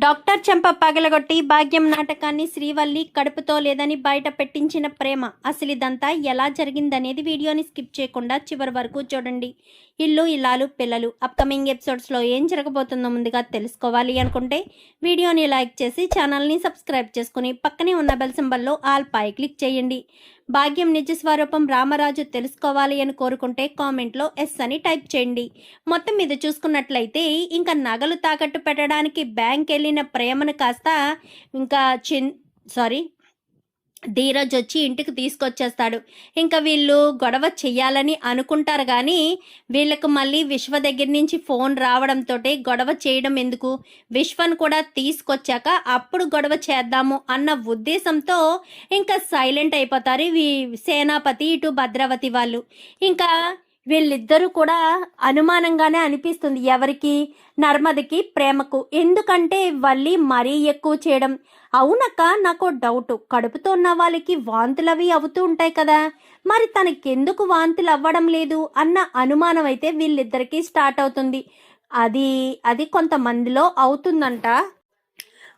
Doctor చెంప పగలగొట్టి భాగ్యం నాటకాన్ని శ్రీవల్లి కడుపుతో లేదని బయట పెట్టించిన ప్రేమ. అసలు ఇదంతా ఎలా జరిగిందనేది వీడియోని స్కిప్ చేయకుండా చివరి వరకు చూడండి. ఇల్లు ఇల్లాలు పిల్లలు అప్కమింగ్ ఎపిసోడ్స్లో ఏం జరగబోతుందో ముందుగా తెలుసుకోవాలి అనుకుంటే వీడియోని లైక్ చేసి ఛానల్ని సబ్స్క్రైబ్ చేసుకుని పక్కనే ఉన్న బెల్ సింబల్లో ఆల్ పై క్లిక్ చేయండి. భాగ్యం నిజ స్వరూపం రామరాజు తెలుసుకోవాలి అని కోరుకుంటే కామెంట్లో ఎస్ అని టైప్ చేయండి. మొత్తం మీద చూసుకున్నట్లయితే ఇంకా నగలు తాకట్టు పెట్టడానికి బ్యాంక్ వెళ్ళిన ప్రేమను కాస్త ఇంకా ధీరజ్ వచ్చి ఇంటికి తీసుకొచ్చేస్తాడు. ఇంకా వీళ్ళు గొడవ చెయ్యాలని అనుకుంటారు కానీ వీళ్ళకు మళ్ళీ విశ్వ దగ్గర నుంచి ఫోన్ రావడంతో గొడవ చేయడం ఎందుకు, విశ్వను కూడా తీసుకొచ్చాక అప్పుడు గొడవ చేద్దాము అన్న ఉద్దేశంతో ఇంకా సైలెంట్ అయిపోతారు సేనాపతి ఇటు భద్రావతి వాళ్ళు. ఇంకా వీళ్ళిద్దరూ కూడా అనుమానంగానే అనిపిస్తుంది ఎవరికి, నర్మదకి ప్రేమకు. ఎందుకంటే వల్లి మరీ ఎక్కువ చేయడం. అవునక్క, నాకు డౌట్, కడుపుతో ఉన్న వాళ్ళకి వాంతులు అవి అవుతూ ఉంటాయి కదా, మరి తనకెందుకు వాంతులు అవ్వడం లేదు అన్న అనుమానం అయితే వీళ్ళిద్దరికీ స్టార్ట్ అవుతుంది. అది కొంతమందిలో అవుతుందంట.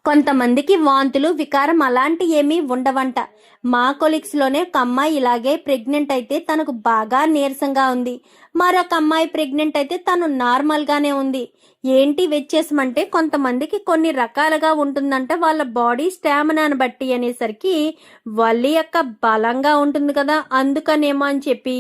కొంతమందికి వాంతులు వికారం అలాంటి ఏమీ ఉండవంట. మా కొలీగ్స్లోనే ఒక అమ్మాయి ఇలాగే ప్రెగ్నెంట్ అయితే తనకు బాగా నీరసంగా ఉంది, మరొక అమ్మాయి ప్రెగ్నెంట్ అయితే తను నార్మల్గానే ఉంది. ఏంటి వ్యత్యాసం అంటే కొంతమందికి కొన్ని రకాలుగా ఉంటుందంట వాళ్ళ బాడీ స్టామినాను బట్టి అనేసరికి వల్లి యొక్క బలంగా ఉంటుంది కదా, అందుకనేమో అని చెప్పి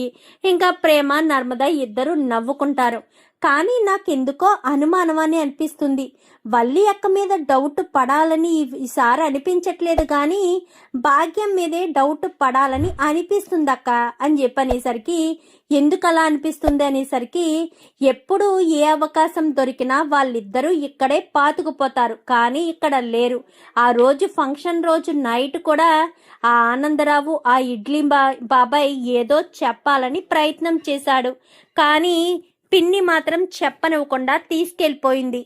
ఇంకా ప్రేమ నర్మద ఇద్దరు నవ్వుకుంటారు. కానీ నాకెందుకో అనుమానం అని అనిపిస్తుంది. వల్లి అక్క మీద డౌట్ పడాలని ఈసారి అనిపించట్లేదు కానీ భాగ్యం మీదే డౌట్ పడాలని అనిపిస్తుంది అక్క అని చెప్పనేసరికి ఎందుకు అలా అనిపిస్తుంది అనేసరికి ఎప్పుడు ఏ అవకాశం దొరికినా వాళ్ళిద్దరూ ఇక్కడే పాతుకుపోతారు కానీ ఇక్కడ లేరు. ఆ రోజు ఫంక్షన్ రోజు నైట్ కూడా ఆ ఆనందరావు ఆ ఇడ్లీ బాబాయ్ ఏదో చెప్పాలని ప్రయత్నం చేశాడు కానీ పిన్ని మాత్రం చెప్పనివ్వకుండా తీసుకెళ్ళిపోయింది.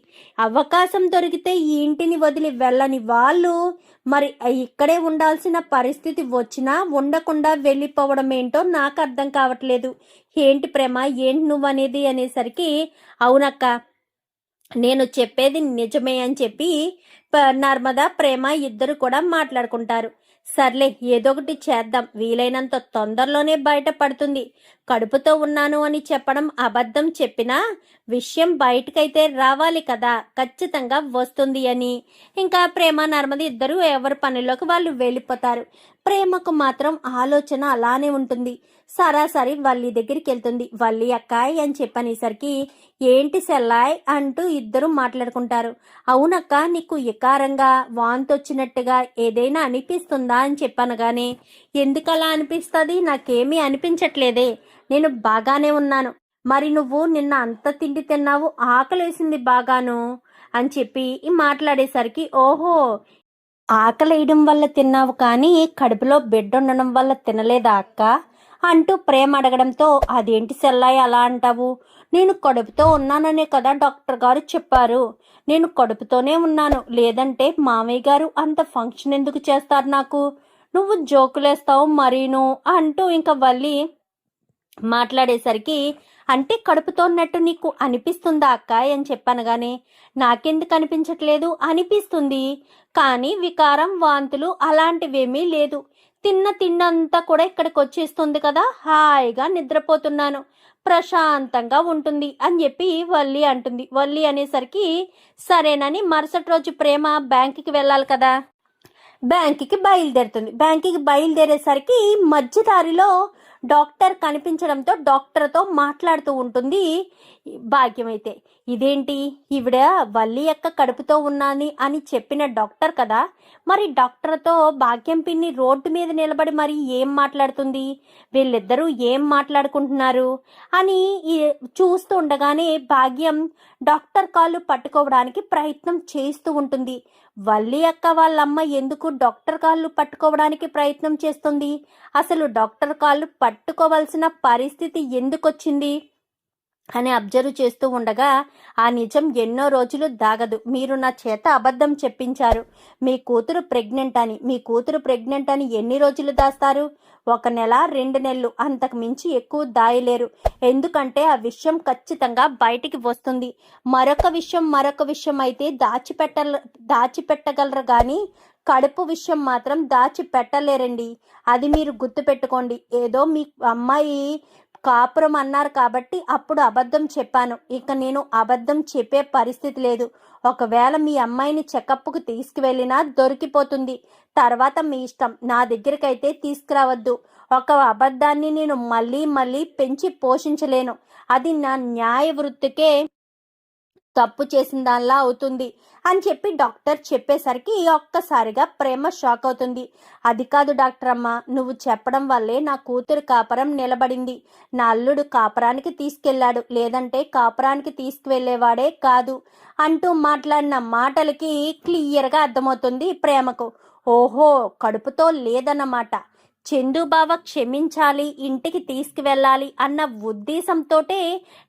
అవకాశం దొరికితే ఈ ఇంటిని వదిలి వెళ్ళని వాళ్ళు మరి ఇక్కడే ఉండాల్సిన పరిస్థితి వచ్చినా ఉండకుండా వెళ్ళిపోవడం ఏంటో నాకు అర్థం కావట్లేదు. ఏంటి ప్రేమ, ఏంటి నువ్వనేది అనేసరికి అవునక్క నేను చెప్పేది నిజమే అని చెప్పి నర్మద ప్రేమ ఇద్దరు కూడా మాట్లాడుకుంటారు. సర్లే ఏదో ఒకటి చేద్దాం, వీలైనంత తొందరలోనే బయటపడుతుంది. కడుపుతో ఉన్నాను అని చెప్పడం అబద్ధం చెప్పినా విషయం బయటకైతే రావాలి కదా, ఖచ్చితంగా వస్తుంది అని ఇంకా ప్రేమ నర్మద ఇద్దరు ఎవరి పనిలోకి వాళ్ళు వెళ్ళిపోతారు. ప్రేమకు మాత్రం ఆలోచన అలానే ఉంటుంది. సరాసరి వల్లి దగ్గరికి వెళ్తుంది. వల్లి అక్కాయ్ అని చెప్పనేసరికి ఏంటి సెల్లాయ్ అంటూ ఇద్దరు మాట్లాడుకుంటారు. అవునక్క, నీకు ఇకారంగా వాంతొచ్చినట్టుగా ఏదైనా అనిపిస్తుందా అని చెప్పనగానే ఎందుకలా అనిపిస్తుంది, నాకేమీ అనిపించట్లేదే, నేను బాగానే ఉన్నాను. మరి నువ్వు నిన్న అంత తిండి తిన్నావు, ఆకలేసింది బాగాను అని చెప్పి మాట్లాడేసరికి ఓహో ఆకలేయడం వల్ల తిన్నావు కానీ కడుపులో బిడ్డ ఉండడం వల్ల తినలేదా అక్క అంటూ ప్రేమ అడగడంతో అదేంటి సెల్లాయి అలా అంటావు, నేను కడుపుతో ఉన్నాననే కదా డాక్టర్ గారు చెప్పారు, నేను కడుపుతోనే ఉన్నాను, లేదంటే మామయ్య గారు అంత ఫంక్షన్ ఎందుకు చేస్తారు నాకు, నువ్వు జోకులేస్తావు మరీను అంటూ ఇంకా వల్లి మాట్లాడేసరికి అంటే కడుపుతో ఉన్నట్టు నీకు అనిపిస్తుందా అక్క అని చెప్పనగానే నాకెందుకు అనిపించట్లేదు, అనిపిస్తుంది కానీ వికారం వాంతులు అలాంటివేమీ లేదు, తిన్నంతా కూడా ఇక్కడికి వచ్చేస్తుంది కదా, హాయిగా నిద్రపోతున్నాను, ప్రశాంతంగా ఉంటుంది అని చెప్పి వల్లి అంటుంది. వల్లి అనేసరికి సరేనని మరుసటి రోజు ప్రేమ బ్యాంకుకి వెళ్ళాలి కదా, బ్యాంకుకి బయలుదేరుతుంది. బ్యాంకుకి బయలుదేరేసరికి మధ్యదారిలో డాక్టర్ కనిపించడంతో డాక్టర్తో మాట్లాడుతూ ఉంటుంది భాగ్యం. అయితే ఇదేంటి ఈవిడ వల్లి యొక్క కడుపుతో ఉన్నాని అని చెప్పిన డాక్టర్ కదా, మరి డాక్టర్తో భాగ్యం పిన్ని రోడ్డు మీద నిలబడి మరి ఏం మాట్లాడుతుంది, వీళ్ళిద్దరూ ఏం మాట్లాడుకుంటున్నారు అని చూస్తూ ఉండగానే భాగ్యం డాక్టర్ కాళ్ళు పట్టుకోవడానికి ప్రయత్నం చేస్తూ ఉంటుంది. వల్లి అక్క వాళ్ళమ్మ ఎందుకు డాక్టర్ కాళ్ళు పట్టుకోవడానికి ప్రయత్నం చేస్తుంది, అసలు డాక్టర్ కాళ్ళు పట్టుకోవాల్సిన పరిస్థితి ఎందుకు వచ్చింది, అని అబ్జర్వ్ చేస్తూ ఉండగా ఆ నిజం ఎన్నో రోజులు దాగదు. మీరు నా చేత అబద్ధం చెప్పించారు మీ కూతురు ప్రెగ్నెంట్ అని ఎన్ని రోజులు దాస్తారు? 1 నెల 2 నెలలు, అంతకు మించి ఎక్కువ దాయలేరు. ఎందుకంటే ఆ విషయం ఖచ్చితంగా బయటికి వస్తుంది. మరొక విషయం అయితే దాచిపెట్టగలరు కానీ కడుపు విషయం మాత్రం దాచిపెట్టలేరండి. అది మీరు గుర్తుపెట్టుకోండి. ఏదో మీ అమ్మాయి కాపురం అన్నారు కాబట్టి అప్పుడు అబద్ధం చెప్పాను. ఇక నేను అబద్ధం చెప్పే పరిస్థితి లేదు. ఒకవేళ మీ అమ్మాయిని చెకప్కు తీసుకువెళ్ళినా దొరికిపోతుంది. తర్వాత మీ ఇష్టం. నా దగ్గరకైతే తీసుకురావద్దు. ఒక అబద్ధాన్ని నేను మళ్ళీ మళ్ళీ పెంచి పోషించలేను. అది నా న్యాయ వృత్తికే తప్పు చేసిన దానిలా అవుతుంది అని చెప్పి డాక్టర్ చెప్పేసరికి ఒక్కసారిగా ప్రేమ షాక్ అవుతుంది. అది కాదు డాక్టర్ అమ్మ, నువ్వు చెప్పడం వల్లే నా కూతురు కాపురం నిలబడింది. నా అల్లుడు కాపురానికి తీసుకెళ్లాడు, లేదంటే కాపురానికి తీసుకువెళ్లేవాడే కాదు అంటూ మాట్లాడిన మాటలకి క్లియర్గా అర్థమవుతుంది ప్రేమకు. ఓహో, కడుపుతో లేదన్నమాట. చందుబావ క్షమించాలి, ఇంటికి తీసుకువెళ్ళాలి అన్న ఉద్దేశంతోటే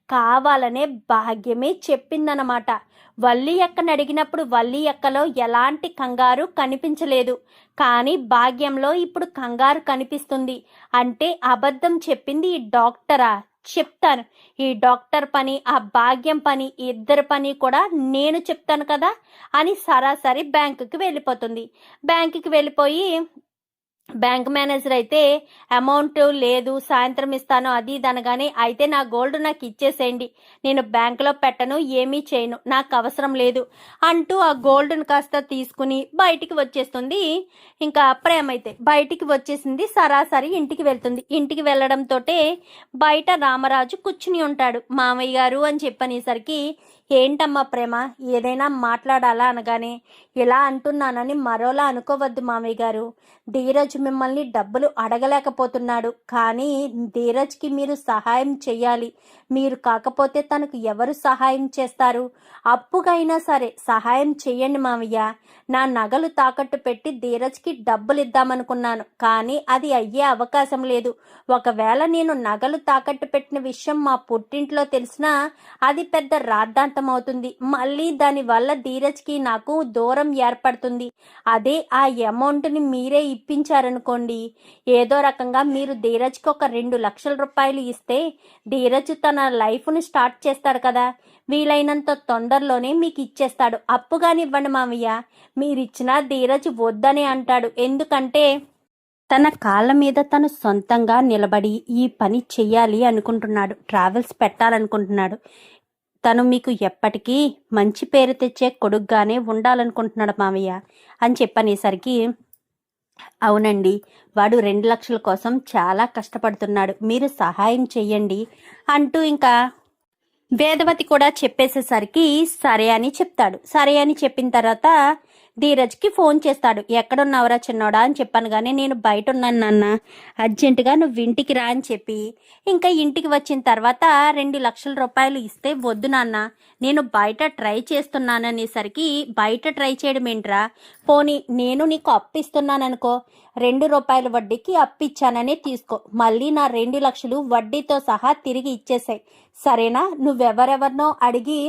కావాలనే భాగ్యమే చెప్పిందనమాట. వల్లి అక్కని అడిగినప్పుడు వల్లి అక్కలో ఎలాంటి కంగారు కనిపించలేదు, కానీ భాగ్యంలో ఇప్పుడు కంగారు కనిపిస్తుంది. అంటే అబద్ధం చెప్పింది ఈ డాక్టరా? చెప్తాను. ఈ డాక్టర్ పని, ఆ భాగ్యం పని, ఇద్దరి పని కూడా నేను చెప్తాను కదా అని సరాసరి బ్యాంకుకి వెళ్ళిపోతుంది. బ్యాంకుకి వెళ్ళిపోయి బ్యాంక్ మేనేజర్ అయితే అమౌంట్ లేదు, సాయంత్రం ఇస్తాను అది ఇది అనగానే, అయితే నా గోల్డ్ నాకు ఇచ్చేసేయండి, నేను బ్యాంకులో పెట్టను, ఏమీ చేయను, నాకు అవసరం లేదు అంటూ ఆ గోల్డ్ను కాస్త తీసుకుని బయటికి వచ్చేస్తుంది. ఇంకా ప్రేమ అయితే బయటికి వచ్చేసింది. సరాసరి ఇంటికి వెళ్తుంది. ఇంటికి వెళ్ళడంతో బయట రామరాజు కూర్చుని ఉంటాడు. మామయ్య గారు అని చెప్పనేసరికి, ఏంటమ్మా ప్రేమ, ఏదైనా మాట్లాడాలా అనగానే, ఇలా అంటున్నానని మరోలా అనుకోవద్దు మామయ్య గారు. ధీరజ్ మిమ్మల్ని డబ్బులు అడగలేకపోతున్నాడు, కానీ ధీరజ్కి మీరు సహాయం చెయ్యాలి. మీరు కాకపోతే తనకు ఎవరు సహాయం చేస్తారు? అప్పుకైనా సరే సహాయం చెయ్యండి మామయ్య. నా నగలు తాకట్టు పెట్టి ధీరజ్కి డబ్బులు ఇద్దామనుకున్నాను, కానీ అది అయ్యే అవకాశం లేదు. ఒకవేళ నేను నగలు తాకట్టు పెట్టిన విషయం మా పుట్టింట్లో తెలిసినా అది పెద్ద రాద్ధాంతం అవుతుంది. మళ్ళీ దానివల్ల ధీరజ్కి నాకు దూరం ఏర్పడుతుంది. అదే ఆ అమౌంట్ని మీరే ఇప్పించారనుకోండి, ఏదో రకంగా మీరు ధీరజ్కి ఒక 2 లక్షల రూపాయలు ఇస్తే ధీరజ్ తన లైఫ్ను స్టార్ట్ చేస్తాడు కదా. వీలైనంత తొందరలోనే మీకు ఇచ్చేస్తాడు. అప్పుగాని ఇవ్వండి మామయ్య. మీరిచ్చినా ధీరజ్ వద్దనే అంటాడు. ఎందుకంటే తన కాళ్ళ మీద తను సొంతంగా నిలబడి ఈ పని చెయ్యాలి అనుకుంటున్నాడు, ట్రావెల్స్ పెట్టాలనుకుంటున్నాడు. తను మీకు ఎప్పటికీ మంచి పేరు తెచ్చే కొడుకుగానే ఉండాలనుకుంటున్నాడు మామయ్య అని చెప్పనేసరికి, అవునండి, వాడు 2 లక్షల కోసం చాలా కష్టపడుతున్నాడు, మీరు సహాయం చెయ్యండి అంటూ ఇంకా వేదవతి కూడా చెప్పేసేసరికి సరే అని చెప్తాడు. సరే అని చెప్పిన తర్వాత ధీరజ్కి ఫోన్ చేస్తాడు. ఎక్కడున్నావురా చిన్నోడా అని చెప్పాను, కానీ నేను బయట ఉన్నాను నాన్న, అర్జెంటుగా నువ్వు ఇంటికి రా అని చెప్పి, ఇంకా ఇంటికి వచ్చిన తర్వాత 2 లక్షల రూపాయలు ఇస్తే, వద్దు నాన్న, నేను బయట ట్రై చేస్తున్నాననేసరికి, బయట ట్రై చేయడం ఏంట్రా, పోనీ నేను నీకు అప్పు ఇస్తున్నాననుకో, 2 రూపాయల వడ్డీకి అప్పిచ్చాననే తీసుకో, మళ్ళీ నా 2 లక్షలు వడ్డీతో సహా తిరిగి ఇచ్చేసాయి, సరేనా? నువ్వెవరెవరినో అడిగి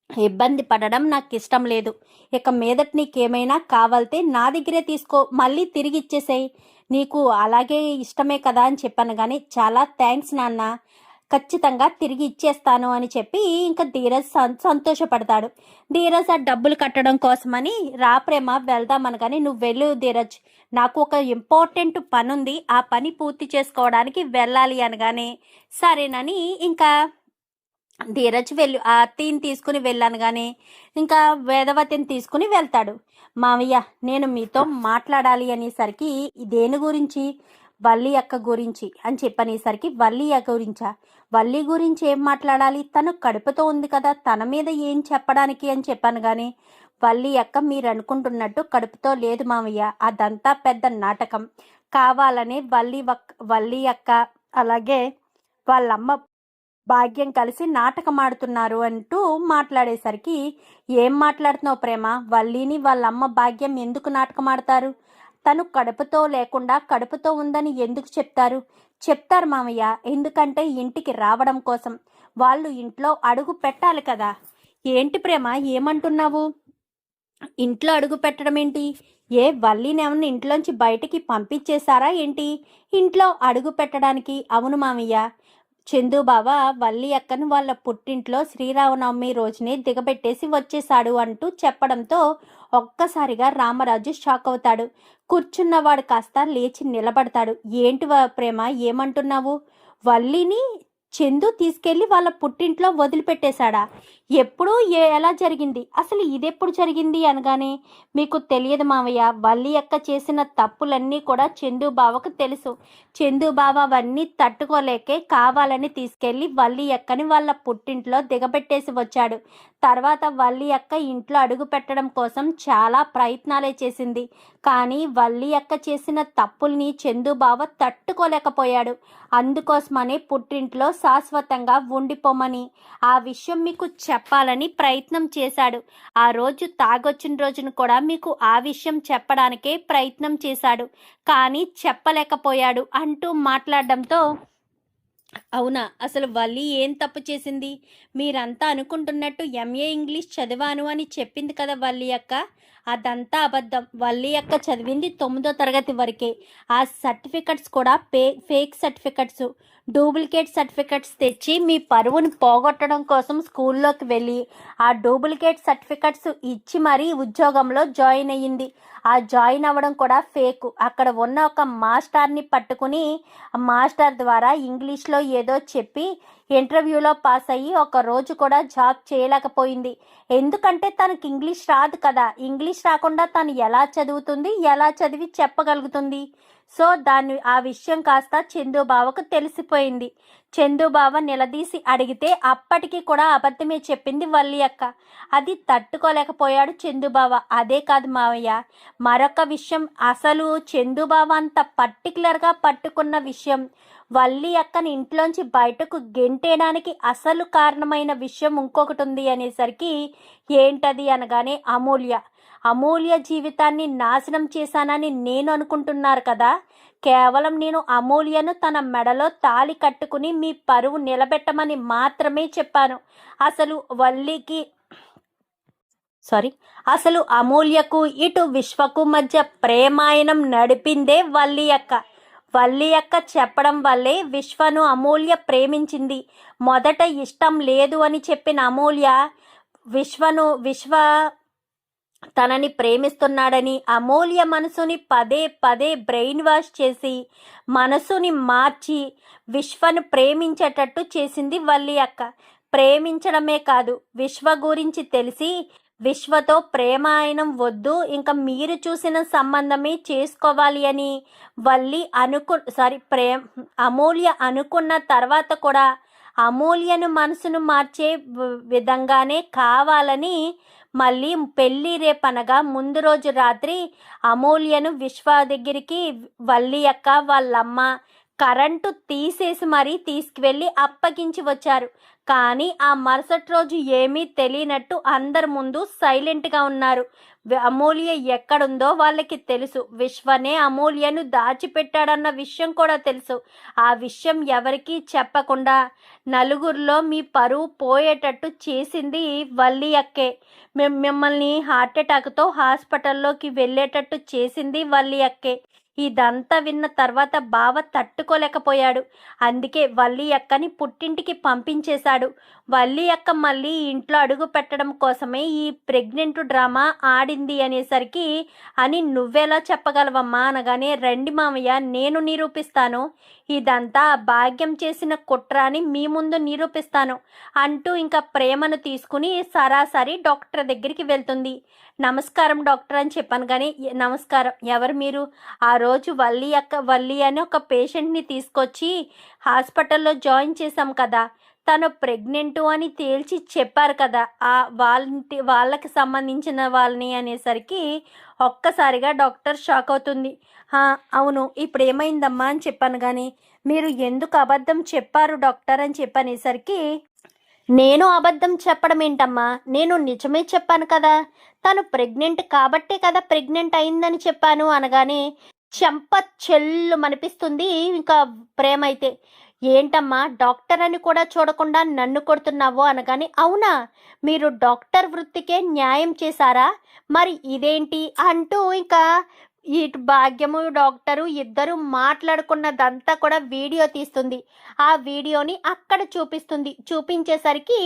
ఇబ్బంది పడడం నాకు ఇష్టం లేదు. ఇక మీదట నీకేమైనా కావాలితే నా దగ్గరే తీసుకో, మళ్ళీ తిరిగి ఇచ్చేసేయి, నీకు అలాగే ఇష్టమే కదా అని చెప్పాను. కానీ చాలా థ్యాంక్స్ నాన్న, ఖచ్చితంగా తిరిగి ఇచ్చేస్తాను అని చెప్పి ఇంకా ధీరజ్ సంతోషపడతాడు. ధీరజ్ ఆ డబ్బులు కట్టడం కోసమని, రా ప్రేమ వెళ్దామనగానే, నువ్వు వెళ్ళు ధీరజ్, నాకు ఒక ఇంపార్టెంట్ పని ఉంది, ఆ పని పూర్తి చేసుకోవడానికి వెళ్ళాలి అనగానే, సరేనని ఇంకా ధీరజ్ ఆ తీని తీసుకుని వెళ్ళాను. కానీ ఇంకా వేదవతిని తీసుకుని వెళ్తాడు. మావయ్య, నేను మీతో మాట్లాడాలి అనేసరికి, దేని గురించి? వల్లి అక్క గురించి అని చెప్పనేసరికి, వల్లి అక్క గురించా? వల్లి గురించి ఏం మాట్లాడాలి? తను కడుపుతో ఉంది కదా, తన మీద ఏం చెప్పడానికి అని చెప్పాను. కానీ వల్లి అక్క మీరు అనుకుంటున్నట్టు కడుపుతో లేదు మావయ్య, అదంతా పెద్ద నాటకం, కావాలనే వల్లి అక్క అలాగే వాళ్ళమ్మ భాగ్యం కలిసి నాటకం ఆడుతున్నారు అంటూ మాట్లాడేసరికి, ఏం మాట్లాడుతున్నావు ప్రేమ? వల్లిని వాళ్ళమ్మ భాగ్యం ఎందుకు నాటకం ఆడతారు? తను కడుపుతో లేకుండా కడుపుతో ఉందని ఎందుకు చెప్తారు? చెప్తారు మామయ్య, ఎందుకంటే ఇంటికి రావడం కోసం. వాళ్ళు ఇంట్లో అడుగు పెట్టాలి కదా. ఏంటి ప్రేమ, ఏమంటున్నావు? ఇంట్లో అడుగు పెట్టడం ఏంటి? వల్లినేమన్నా ఇంట్లోంచి బయటికి పంపించేశారా ఏంటి ఇంట్లో అడుగు పెట్టడానికి? అవును మామయ్య, చందు బావ వల్లి అక్కను వాళ్ళ పుట్టింట్లో శ్రీరామనవమి రోజునే దిగబెట్టేసి వచ్చేశాడు అంటూ చెప్పడంతో ఒక్కసారిగా రామరాజు షాక్ అవుతాడు. కూర్చున్నవాడు కాస్త లేచి నిలబడతాడు. ఏంటి ప్రేమ, ఏమంటున్నావు? వల్లిని చందు తీసుకెళ్లి వాళ్ళ పుట్టింట్లో వదిలిపెట్టేశాడా? ఎప్పుడు ఎలా జరిగింది? అసలు ఇదెప్పుడు జరిగింది అనగానే, మీకు తెలియదు మావయ్య, వల్లి అక్క చేసిన తప్పులన్నీ కూడా చందు బావకు తెలుసు. చందు బావ అవన్నీ తట్టుకోలేకే కావాలని తీసుకెళ్లి వల్లి అక్కని వాళ్ళ పుట్టింట్లో దిగబెట్టేసి వచ్చాడు. తర్వాత వల్లి అక్క ఇంట్లో అడుగు పెట్టడం కోసం చాలా ప్రయత్నాలే చేసింది. కానీ వల్లి అక్క చేసిన తప్పుల్ని చందు బావ తట్టుకోలేకపోయాడు. అందుకోసమనే పుట్టింట్లో శాశ్వతంగా ఉండిపోమని ఆ విషయం మీకు చెప్పాలని ప్రయత్నం చేశాడు. ఆ రోజు తాగొచ్చిన రోజును కూడా మీకు ఆ విషయం చెప్పడానికే ప్రయత్నం చేశాడు, కానీ చెప్పలేకపోయాడు అంటూ మాట్లాడడంతో, అవునా, అసలు వల్లి ఏం తప్పు చేసింది? మీరంతా అనుకుంటున్నట్టు ఎంఏ ఇంగ్లీష్ చదివాను అని చెప్పింది కదా వల్లి అక్క, అదంతా అబద్ధం. వల్లి అక్క చదివింది 9వ తరగతి వరకే. ఆ సర్టిఫికెట్స్ కూడా ఫేక్ సర్టిఫికెట్స్, డూప్లికేట్ సర్టిఫికెట్స్ తెచ్చి మీ పరువుని పోగొట్టడం కోసం స్కూల్లోకి వెళ్ళి ఆ డూప్లికేట్ సర్టిఫికెట్స్ ఇచ్చి మరీ ఉద్యోగంలో జాయిన్ అయ్యింది. ఆ జాయిన్ అవ్వడం కూడా ఫేక్. అక్కడ ఉన్న ఒక మాస్టర్ని పట్టుకుని మాస్టర్ ద్వారా ఇంగ్లీష్లో ఏదో చెప్పి ఇంటర్వ్యూలో పాస్ అయ్యి ఒక రోజు కూడా జాబ్ చేయలేకపోయింది. ఎందుకంటే తనకి ఇంగ్లీష్ రాదు కదా. ఇంగ్లీష్ రాకుండా తను ఎలా చదువుతుంది, ఎలా చదివి చెప్పగలుగుతుంది? సో ఆ విషయం కాస్త చందు బావకు తెలిసిపోయింది. చందు బావ నిలదీసి అడిగితే అప్పటికి కూడా అబద్ధమే చెప్పింది వల్లి అక్క. అది తట్టుకోలేకపోయాడు చందు బావ. అదే కాదు మావయ్య, మరొక విషయం, అసలు చందు బావ అంత పర్టికులర్గా పట్టుకున్న విషయం, వల్లి అక్కని ఇంట్లోంచి బయటకు గెంటేయడానికి అసలు కారణమైన విషయం ఇంకొకటి ఉంది అనేసరికి, ఏంటది అనగానే, అమూల్య జీవితాన్ని నాశనం చేశానని నేను అనుకుంటున్నారు కదా. కేవలం నేను అమూల్యను తన మెడలో తాళి కట్టుకుని మీ పరువు నిలబెట్టమని మాత్రమే చెప్పాను. అసలు అమూల్యకు ఇటు విశ్వకు మధ్య ప్రేమాయణం నడిపిందే వల్లి అక్క. వల్లి అక్క చెప్పడం వల్లే విశ్వను అమూల్య ప్రేమించింది. మొదట ఇష్టం లేదు అని చెప్పిన అమూల్య విశ్వ తనని ప్రేమిస్తున్నాడని అమూల్య మనసుని పదే పదే బ్రెయిన్ వాష్ చేసి మనసుని మార్చి విశ్వను ప్రేమించేటట్టు చేసింది వల్లి అక్క. ప్రేమించడమే కాదు, విశ్వ గురించి తెలిసి విశ్వతో ప్రేమాయణం వద్దు, ఇంకా మీరు చూసిన సంబంధమే చేసుకోవాలి అని అమూల్య అనుకున్న తర్వాత కూడా అమూల్యను మనసును మార్చే విధంగానే కావాలని మళ్ళీ పెళ్ళి రేపనగా ముందు రోజు రాత్రి అమూల్యను విశ్వ దగ్గరికి వల్లి అక్క వాళ్ళమ్మ కరెంటు తీసేసి మరీ తీసుకువెళ్ళి అప్పగించి వచ్చారు. కానీ ఆ మరుసటి రోజు ఏమీ తెలియనట్టు అందరి ముందు సైలెంట్గా ఉన్నారు. అమూల్య ఎక్కడుందో వాళ్ళకి తెలుసు. విశ్వనే అమూల్యను దాచిపెట్టాడన్న విషయం కూడా తెలుసు. ఆ విషయం ఎవరికీ చెప్పకుండా నలుగురిలో మీ పరువు పోయేటట్టు చేసింది వల్లి అక్కే. మిమ్మల్ని హార్ట్అటాక్తో హాస్పిటల్లోకి వెళ్ళేటట్టు చేసింది వల్లి అక్కే. ఇదంతా విన్న తర్వాత బావ తట్టుకోలేకపోయాడు. అందుకే వల్లి అక్కని పుట్టింటికి పంపించేశాడు. వల్లి అక్క మళ్ళీ ఇంట్లో అడుగు పెట్టడం కోసమే ఈ ప్రెగ్నెంట్ డ్రామా ఆడింది అనేసరికి, అని నువ్వెలా చెప్పగలవమ్మా అనగానే, రండి మామయ్య నేను నిరూపిస్తాను, ఇదంతా భాగ్యం చేసిన కుట్ర అని మీ ముందు నిరూపిస్తాను అంటూ ఇంకా ప్రేమను తీసుకుని సరాసరి డాక్టర్ దగ్గరికి వెళ్తుంది. నమస్కారం డాక్టర్ అని చెప్పాను. కానీ నమస్కారం, ఎవరు మీరు? ఆ రోజు వల్లి అని ఒక పేషెంట్ని తీసుకొచ్చి హాస్పిటల్లో జాయిన్ చేశాం కదా, తను ప్రెగ్నెంట్ అని తేల్చి చెప్పారు కదా, వాళ్ళకి సంబంధించిన వాళ్ళని అనేసరికి ఒక్కసారిగా డాక్టర్ షాక్ అవుతుంది. అవును, ఇప్పుడు ఏమైందమ్మా అని చెప్పాను. కానీ మీరు ఎందుకు అబద్ధం చెప్పారు డాక్టర్ అని చెప్పనేసరికి, నేను అబద్ధం చెప్పడం ఏంటమ్మా, నేను నిజమే చెప్పాను కదా, తను ప్రెగ్నెంట్ కాబట్టే కదా ప్రెగ్నెంట్ అయిందని చెప్పాను అనగానే చెంప చెల్లు మనిపిస్తుంది ఇంకా ప్రేమ అయితే. ఏంటమ్మా డాక్టర్ అని కూడా చూడకుండా నన్ను కొడుతున్నావు అనగానే, అవునా మీరు డాక్టర్ వృత్తికే న్యాయం చేశారా, మరి ఇదేంటి అంటూ ఇంకా ఇటు భాగ్యము డాక్టరు ఇద్దరు మాట్లాడుకున్నదంతా కూడా వీడియో తీస్తుంది. ఆ వీడియోని అక్కడ చూపిస్తుంది. చూపించేసరికి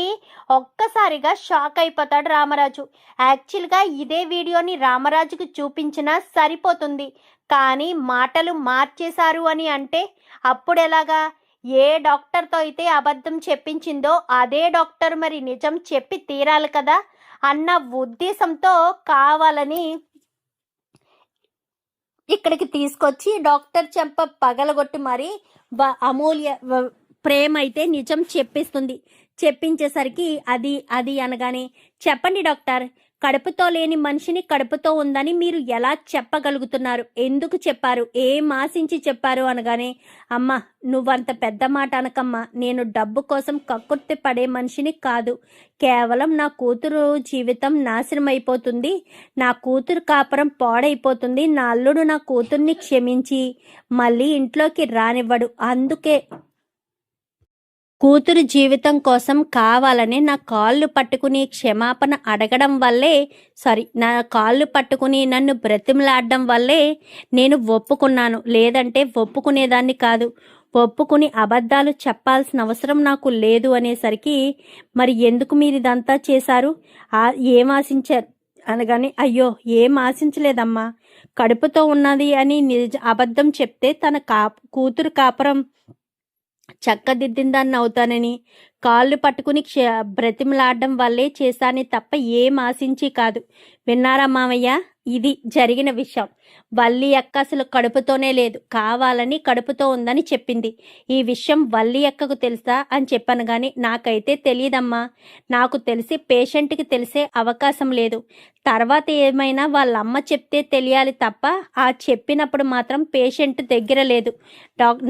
ఒక్కసారిగా షాక్ అయిపోతాడు రామరాజు. యాక్చువల్గా ఇదే వీడియోని రామరాజుకి చూపించినా సరిపోతుంది, కానీ మాటలు మార్చేశారు అని అంటే అప్పుడు ఎలాగా? ఏ డాక్టర్తో అయితే అబద్ధం చెప్పించిందో అదే డాక్టర్ మరి నిజం చెప్పి తీరాలి కదా అన్న ఉద్దేశంతో కావాలని ఇక్కడికి తీసుకొచ్చి డాక్టర్ చెంప పగలగొట్టి మరి అమూల్య ప్రేమ అయితే నిజం చెప్పిస్తుంది. చెప్పించేసరికి అది అది అనగానే, చెప్పండి డాక్టర్, కడుపుతో లేని మనిషిని కడుపుతో ఉందని మీరు ఎలా చెప్పగలుగుతున్నారు, ఎందుకు చెప్పారు, ఏం ఆశించి చెప్పారు అనగానే, అమ్మ నువ్వంత పెద్ద మాట అనకమ్మా, నేను డబ్బు కోసం కక్కుర్తి పడే మనిషిని కాదు, కేవలం నా కూతురు జీవితం నాశనం అయిపోతుంది, నా కూతురు కాపురం పాడైపోతుంది, నా అల్లుడు నా కూతుర్ని క్షమించి మళ్ళీ ఇంట్లోకి రానివ్వడు, అందుకే కూతురు జీవితం కోసం కావాలని నా కాళ్ళు పట్టుకుని క్షమాపణ అడగడం వల్లే, నా కాళ్ళు పట్టుకుని నన్ను బ్రతిమలాడడం వల్లే నేను ఒప్పుకున్నాను, లేదంటే ఒప్పుకునేదాన్ని కాదు, ఒప్పుకుని అబద్ధాలు చెప్పాల్సిన అవసరం నాకు లేదు అనేసరికి, మరి ఎందుకు మీరు ఇదంతా చేశారు, ఏం ఆశించారు అనగానే, అయ్యో ఏం ఆశించలేదమ్మా, కడుపుతో ఉన్నది అని అబద్ధం చెప్తే తన కూతురు కాపురం చక్కదిద్దిందాన్ని అవుతానని, కాళ్ళు పట్టుకుని బ్రతిమలాడడం వల్లే చేశానే తప్ప ఏం ఆశించి కాదు. విన్నారా మామయ్య, ఇది జరిగిన విషయం. వల్లి అక్క అసలు కడుపుతోనే లేదు, కావాలని కడుపుతో ఉందని చెప్పింది. ఈ విషయం వల్లి అక్కకు తెలుసా అని చెప్పాను, కానీ నాకైతే తెలియదమ్మా, నాకు తెలిసి పేషెంట్కి తెలిసే అవకాశం లేదు, తర్వాత ఏమైనా వాళ్ళ అమ్మ చెప్తే తెలియాలి తప్ప ఆ చెప్పినప్పుడు మాత్రం పేషెంట్ దగ్గర లేదు.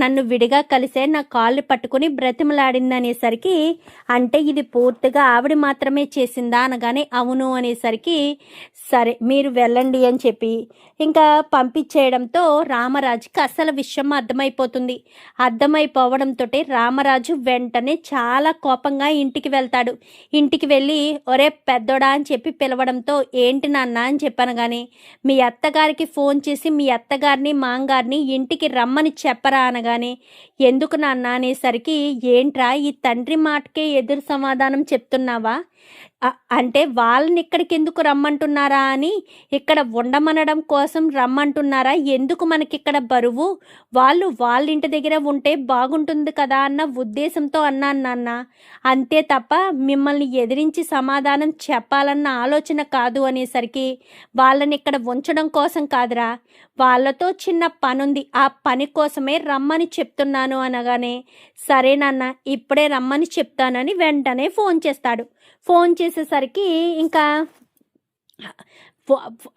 నన్ను విడిగా కలిసే నా కాళ్ళు పట్టుకుని బ్రతిమలాడింది అనేసరికి, అంటే ఇది పూర్తిగా ఆవిడ మాత్రమే చేసిందా అనగానే, అవును అనేసరికి, సరే మీరు వెళ్ళండి అని చెప్పి ఇంకా పంపించేయడంతో రామరాజుకి అసలు విషయం అర్థమైపోతుంది. అర్థమైపోవడంతో రామరాజు వెంటనే చాలా కోపంగా ఇంటికి వెళ్తాడు. ఇంటికి వెళ్ళి, ఒరే పెద్దోడా అని చెప్పి పిలవడంతో, ఏంటి నాన్న అని చెప్పాను, కానీ మీ అత్తగారికి ఫోన్ చేసి మీ అత్తగారిని మాంగారిని ఇంటికి రమ్మని చెప్పరా అనగానే, ఎందుకు నాన్న అనేసరికి, ఏంట్రా ఈ తండ్రి మాటకే ఎదురు సమాధానం చెప్తున్నావా, అంటే వాళ్ళని ఇక్కడికి ఎందుకు రమ్మంటున్నారా అని, ఇక్కడ ఉండమనడం కోసం రమ్మంటున్నారా, ఎందుకు మనకిక్కడ బరువు, వాళ్ళు వాళ్ళ ఇంటి దగ్గర ఉంటే బాగుంటుంది కదా అన్న ఉద్దేశంతో అన్నాను నాన్న, అంతే తప్ప మిమ్మల్ని ఎదిరించి సమాధానం చెప్పాలన్న ఆలోచన కాదు అనేసరికి, వాళ్ళని ఇక్కడ ఉంచడం కోసం కాదురా, వాళ్ళతో చిన్న పనుంది, ఆ పని కోసమే రమ్మని చెప్తున్నాను అనగానే, సరే నాన్న ఇప్పుడే రమ్మని చెప్తానని వెంటనే ఫోన్ చేస్తాడు. ఫోన్ చేసేసరికి ఇంకా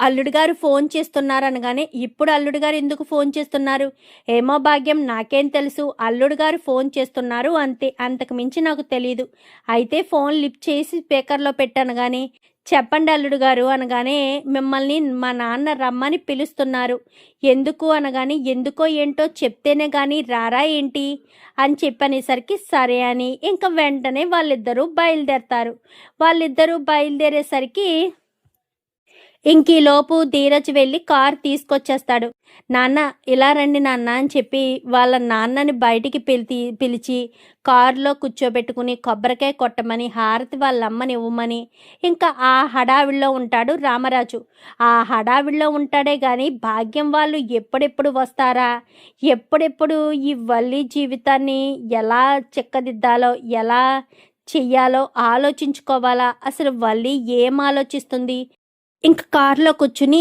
అల్లుడు గారు ఫోన్ చేస్తున్నారు అనగానే, ఇప్పుడు అల్లుడు గారు ఎందుకు ఫోన్ చేస్తున్నారు, ఏమో భాగ్యం నాకేం తెలుసు, అల్లుడు గారు ఫోన్ చేస్తున్నారు అంతే, అంతకు మించి నాకు తెలీదు, అయితే ఫోన్ లిఫ్ట్ చేసి స్పీకర్లో పెట్టాను, కానీ చెప్పండి అల్లుడు గారు అనగానే, మిమ్మల్ని మా నాన్న రమ్మని పిలుస్తున్నారు, ఎందుకు అనగానే, ఎందుకో ఏంటో చెప్తేనే కానీ రారా ఏంటి అని చెప్పనేసరికి, సరే అని ఇంకా వెంటనే వాళ్ళిద్దరూ బయలుదేరతారు. వాళ్ళిద్దరూ బయలుదేరేసరికి ఇంకీలోపు ధీరజ్ వెళ్ళి కార్ తీసుకొచ్చేస్తాడు. నాన్న ఇలా రండి నాన్న అని చెప్పి వాళ్ళ నాన్నని బయటికి పిలిచి కారులో కూర్చోబెట్టుకుని కొబ్బరికాయ కొట్టమని, హారతి వాళ్ళ అమ్మని ఇవ్వమని, ఇంకా ఆ హడావిడిలో ఉంటాడు రామరాజు. ఆ హడావిడిలో ఉంటాడే కానీ భాగ్యం వాళ్ళు ఎప్పుడెప్పుడు వస్తారా, ఎప్పుడెప్పుడు ఈ వల్లి జీవితాన్ని ఎలా చెక్కదిద్దాలో, ఎలా చెయ్యాలో ఆలోచించుకోవాలా, అసలు వల్లి ఏం ఆలోచిస్తుంది. ఇంకా కారులో కూర్చుని,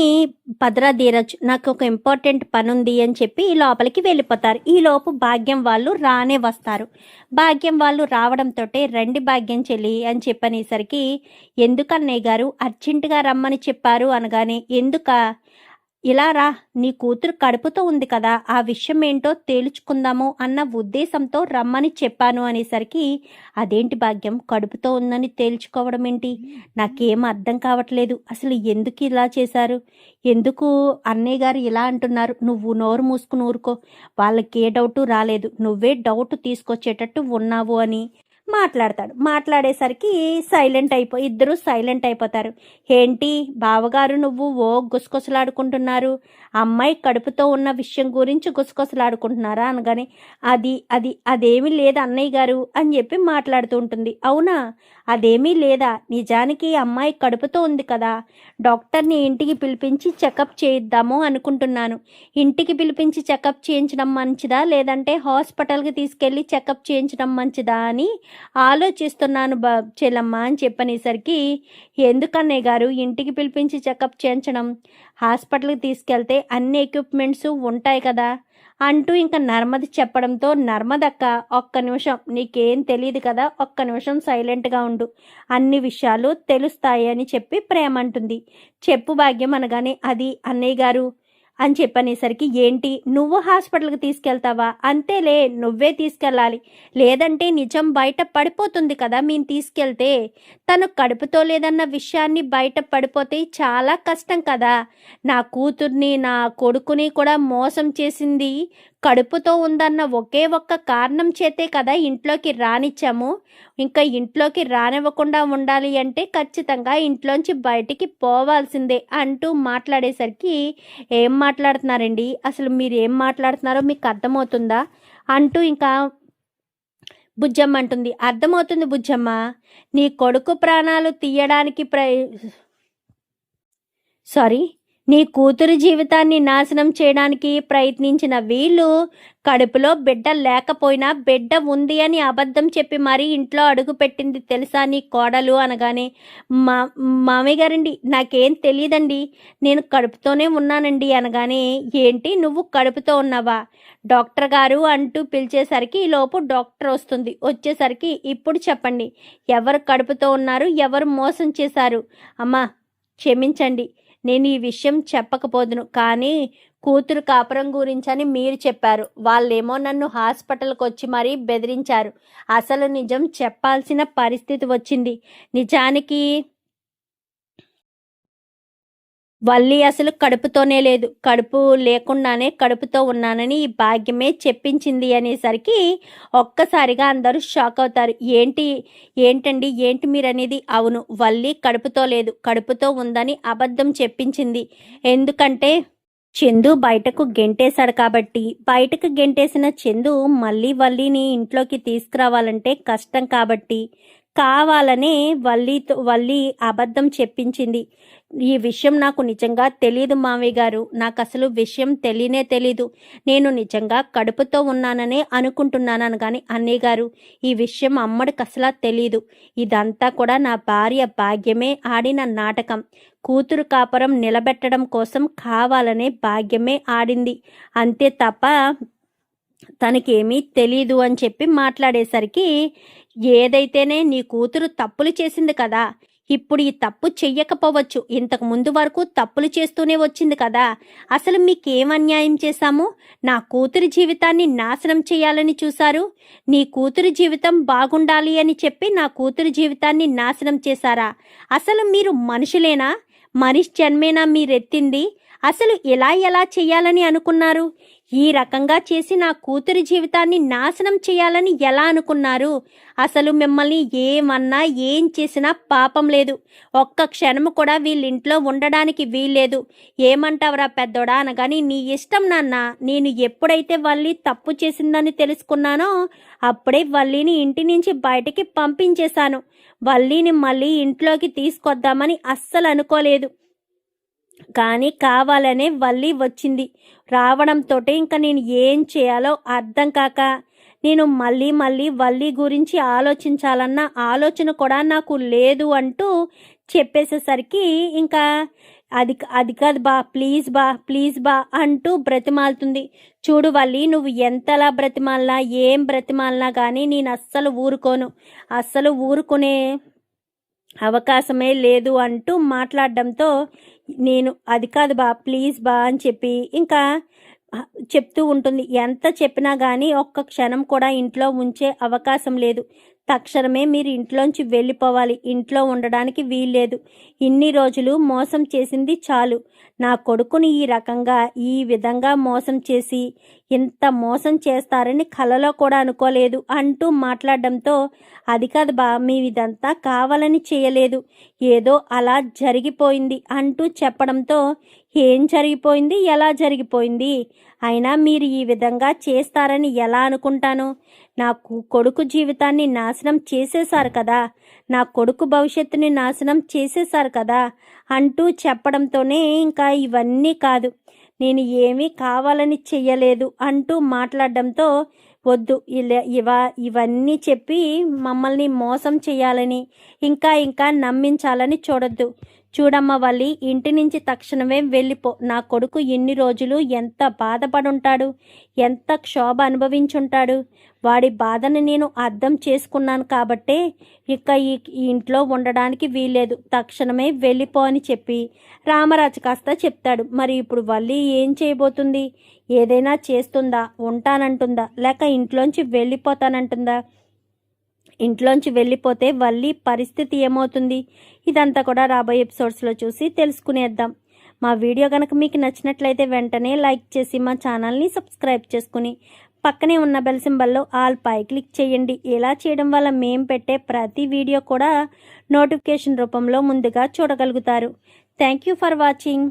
భద్రా ధీరజ్ నాకు ఒక ఇంపార్టెంట్ పని ఉంది అని చెప్పి లోపలికి వెళ్ళిపోతారు. ఈలోపు భాగ్యం వాళ్ళు రానే వస్తారు. భాగ్యం వాళ్ళు రావడంతో, రండి భాగ్యం చెల్లి అని చెప్పనేసరికి, ఎందుకన్నయ్య గారు అర్జెంటుగా రమ్మని చెప్పారు అనగానే, ఎందుక ఇలా రా, నీ కూతురు కడుపుతో ఉంది కదా, ఆ విషయం ఏంటో తేల్చుకుందాము అన్న ఉద్దేశంతో రమ్మని చెప్పాను అనేసరికి, అదేంటి భాగ్యం, కడుపుతో ఉందని తేల్చుకోవడం ఏంటి, నాకేం అర్థం కావట్లేదు, అసలు ఎందుకు ఇలా చేశారు, ఎందుకు అన్నయ్య గారు ఇలా అంటున్నారు, నువ్వు నోరు మూసుకుని ఊరుకో, వాళ్ళకి ఏ డౌటు రాలేదు, నువ్వే డౌట్ తీసుకొచ్చేటట్టు ఉన్నావు అని మాట్లాడేసరికి ఇద్దరు సైలెంట్ అయిపోతారు. ఏంటి బావగారు నువ్వు ఓ గుసగుసలాడుకుంటున్నారు, అమ్మాయి కడుపుతో ఉన్న విషయం గురించి గుసగుసలాడుకుంటున్నారా అనగానే, అదేమీ లేదు అన్నయ్య గారు అని చెప్పి మాట్లాడుతూ ఉంటుంది. అవునా, అదేమీ లేదా, నిజానికి అమ్మాయి కడుపుతో ఉంది కదా, డాక్టర్ని ఇంటికి పిలిపించి చెకప్ చేయిద్దాము అనుకుంటున్నాను. ఇంటికి పిలిపించి చెకప్ చేయించడం మంచిదా లేదంటే హాస్పిటల్కి తీసుకెళ్ళి చెకప్ చేయించడం మంచిదా అని ఆలోచిస్తున్నాను చెల్లమ్మ అని చెప్పనేసరికి, ఎందుకన్నయ్య గారు ఇంటికి పిలిపించి చెకప్ చేయించడం, హాస్పిటల్కి తీసుకెళ్తే అన్ని ఎక్విప్మెంట్స్ ఉంటాయి కదా అంటూ ఇంకా నర్మది చెప్పడంతో, నర్మదక్క ఒక్క నిమిషం, నీకేం తెలియదు కదా, ఒక్క నిమిషం సైలెంట్గా ఉండు, అన్ని విషయాలు తెలుస్తాయి అని చెప్పి ప్రేమ అంటుంది. చెప్పు భాగ్యం అనగానే, అది అన్నయ్య గారు అని చెప్పనేసరికి, ఏంటి నువ్వు హాస్పిటల్కి తీసుకెళ్తావా, అంతేలే నువ్వే తీసుకెళ్ళాలి, లేదంటే నిజం బయట పడిపోతుంది కదా, మేము తీసుకెళ్తే తను కడుపుతో లేదన్న విషయాన్ని బయట పడిపోతే చాలా కష్టం కదా, నా కూతుర్ని నా కొడుకుని కూడా మోసం చేసింది కడుపుతో ఉందన్న ఒకే ఒక్క కారణం చేతే కదా ఇంట్లోకి రానిచ్చాము, ఇంకా ఇంట్లోకి రానివ్వకుండా ఉండాలి అంటే ఖచ్చితంగా ఇంట్లోంచి బయటికి పోవాల్సిందే అంటూ మాట్లాడేసరికి, ఏం మాట్లాడుతున్నారండి, అసలు మీరు ఏం మాట్లాడుతున్నారో మీకు అర్థమవుతుందా అంటూ ఇంకా బుజ్జమ్మ అంటుంది. అర్థమవుతుంది బుజ్జమ్మ, నీ కొడుకు ప్రాణాలు తీయడానికి నీ కూతురు జీవితాన్ని నాశనం చేయడానికి ప్రయత్నించిన వీళ్ళు కడుపులో బిడ్డ లేకపోయినా బిడ్డ ఉంది అని అబద్ధం చెప్పి మరీ ఇంట్లో అడుగు పెట్టింది తెలుసా నీ కోడలు అనగానే, మామయ్య గారండి నాకేం తెలియదండి, నేను కడుపుతోనే ఉన్నానండి అనగానే, ఏంటి నువ్వు కడుపుతో ఉన్నావా, డాక్టర్ గారు అంటూ పిలిచేసరికి ఈలోపు డాక్టర్ వచ్చేసరికి, ఇప్పుడు చెప్పండి ఎవరు కడుపుతో ఉన్నారు, ఎవరు మోసం చేశారు, అమ్మా క్షమించండి నేను ఈ విషయం చెప్పకపోదును, కానీ కూతురు కాపురం గురించని మీరు చెప్పారు, వాళ్ళేమో నన్ను హాస్పిటల్కి వచ్చి మరీ బెదిరించారు, అసలు నిజం చెప్పాల్సిన పరిస్థితి వచ్చింది, నిజానికి వల్లి అసలు కడుపుతోనే లేదు, కడుపు లేకుండానే కడుపుతో ఉన్నానని ఈ భాగ్యమే చెప్పించింది అనేసరికి ఒక్కసారిగా అందరూ షాక్ అవుతారు. ఏంటండి ఏంటి మీరు అనేది, అవును వల్లి కడుపుతో లేదు, కడుపుతో ఉందని అబద్ధం చెప్పించింది, ఎందుకంటే చందు బయటకు గెంటేశాడు కాబట్టి, బయటకు గెంటేసిన చందు మళ్ళీ వల్లిని ఇంట్లోకి తీసుకురావాలంటే కష్టం కాబట్టి కావాలనే వల్లి అబద్ధం చెప్పించింది. ఈ విషయం నాకు నిజంగా తెలియదు మావయ్య గారు, నాకు అసలు విషయం తెలీదు, నేను నిజంగా కడుపుతో ఉన్నాననే అనుకుంటున్నాను అనగాని, అన్నయ్య గారు ఈ విషయం అమ్మడికి అసలు తెలీదు, ఇదంతా కూడా నా భార్య భాగ్యమే ఆడిన నాటకం, కూతురు కాపురం నిలబెట్టడం కోసం కావాలనే భాగ్యమే ఆడింది, అంతే తప్ప తనకేమీ తెలీదు అని చెప్పి మాట్లాడేసరికి, ఏదైతేనే నీ కూతురు తప్పులు చేసింది కదా, ఇప్పుడు ఈ తప్పు చెయ్యకపోవచ్చు, ఇంతకు ముందు వరకు తప్పులు చేస్తూనే వచ్చింది కదా, అసలు మీకేం అన్యాయం చేశాము, నా కూతురి జీవితాన్ని నాశనం చేయాలని చూశారు, నీ కూతురి జీవితం బాగుండాలి అని చెప్పి నా కూతురి జీవితాన్ని నాశనం చేశారా, అసలు మీరు మనుషులేనా, మనిషి జన్మేనా మీరెత్తింది, అసలు ఎలా చేయాలని అనుకున్నారు, ఈ రకంగా చేసి నా కూతురి జీవితాన్ని నాశనం చేయాలని ఎలా అనుకున్నారు, అసలు మిమ్మల్ని ఏమన్నా ఏం చేసినా పాపం లేదు, ఒక్క క్షణము కూడా వీళ్ళింట్లో ఉండడానికి వీల్లేదు, ఏమంటావురా పెద్దోడా అనగాని, నీ ఇష్టం నాన్న, నేను ఎప్పుడైతే వల్లి తప్పు చేసిందని తెలుసుకున్నానో అప్పుడే వల్లిని ఇంటి నుంచి బయటికి పంపించేశాను, వల్లిని మళ్ళీ ఇంట్లోకి తీసుకొద్దామని అస్సలు అనుకోలేదు, కానీ కావాలనే వల్లి వచ్చింది, రావడంతో ఇంకా నేను ఏం చేయాలో అర్థం కాక నేను మళ్ళీ వల్లి గురించి ఆలోచించాలన్న ఆలోచన కూడా నాకు లేదు అంటూ చెప్పేసేసరికి, ఇంకా అది కాదు ప్లీజ్ బా అంటూ బ్రతిమాలుతుంది. చూడు వల్లి, నువ్వు ఎంతలా బ్రతిమాలినా ఏం బ్రతిమాలినా కానీ నేను అస్సలు ఊరుకునే అవకాశమే లేదు అంటూ మాట్లాడడంతో, నేను అది కాదు బా, ప్లీజ్ బా అని చెప్పి ఇంకా చెప్తూ ఉంటుంది. ఎంత చెప్పినా కానీ ఒక్క క్షణం కూడా ఇంట్లో ఉంచే అవకాశం లేదు. తక్షణమే మీరు ఇంట్లోంచి వెళ్ళిపోవాలి. ఇంట్లో ఉండడానికి వీల్లేదు. ఇన్ని రోజులు మోసం చేసింది చాలు. నా కొడుకుని ఈ రకంగా ఈ విధంగా మోసం చేసి ఇంత మోసం చేస్తారని కలలో కూడా అనుకోలేదు అంటూ మాట్లాడడంతో, అది కాదు బా, మేము ఇదంతా కావాలని చేయలేదు, ఏదో అలా జరిగిపోయింది అంటూ చెప్పడంతో, ఏం జరిగిపోయింది, ఎలా జరిగిపోయింది, అయినా మీరు ఈ విధంగా చేస్తారని ఎలా అనుకుంటాను? నాకు కొడుకు జీవితాన్ని నాశనం చేసేశారు కదా, నా కొడుకు భవిష్యత్తుని నాశనం చేసేశారు కదా అంటూ చెప్పడంతోనే ఇంకా ఇవన్నీ కాదు, నేను ఏమీ కావాలని చెయ్యలేదు అంటూ మాట్లాడడంతో, వద్దు ఇవన్నీ చెప్పి మమ్మల్ని మోసం చేయాలని ఇంకా నమ్మించాలని చూడొద్దు. చూడమ్మ వల్లి, ఇంటి నుంచి తక్షణమే వెళ్ళిపో. నా కొడుకు ఎన్ని రోజులు ఎంత బాధపడుంటాడు, ఎంత క్షోభ అనుభవించుంటాడు. వాడి బాధను నేను అర్థం చేసుకున్నాను కాబట్టే ఇక ఈ ఇంట్లో ఉండడానికి వీల్లేదు, తక్షణమే వెళ్ళిపో అని చెప్పి రామరాజు కాస్త చెప్తాడు. మరి ఇప్పుడు వల్లి ఏం చేయబోతుంది? ఏదైనా చేస్తుందా? ఉంటానంటుందా? లేక ఇంట్లోంచి వెళ్ళిపోతానంటుందా? ఇంట్లోంచి వెళ్ళిపోతే వల్లి పరిస్థితి ఏమవుతుంది? ఇదంతా కూడా రాబోయే ఎపిసోడ్స్లో చూసి తెలుసుకునేద్దాం. మా వీడియో కనుక మీకు నచ్చినట్లయితే వెంటనే లైక్ చేసి మా ఛానల్ని సబ్స్క్రైబ్ చేసుకుని పక్కనే ఉన్న బెల్ సింబల్లో ఆల్ పై క్లిక్ చేయండి. ఇలా చేయడం వల్ల మేము పెట్టే ప్రతి వీడియో కూడా నోటిఫికేషన్ రూపంలో ముందుగా చూడగలుగుతారు. Thank you for watching.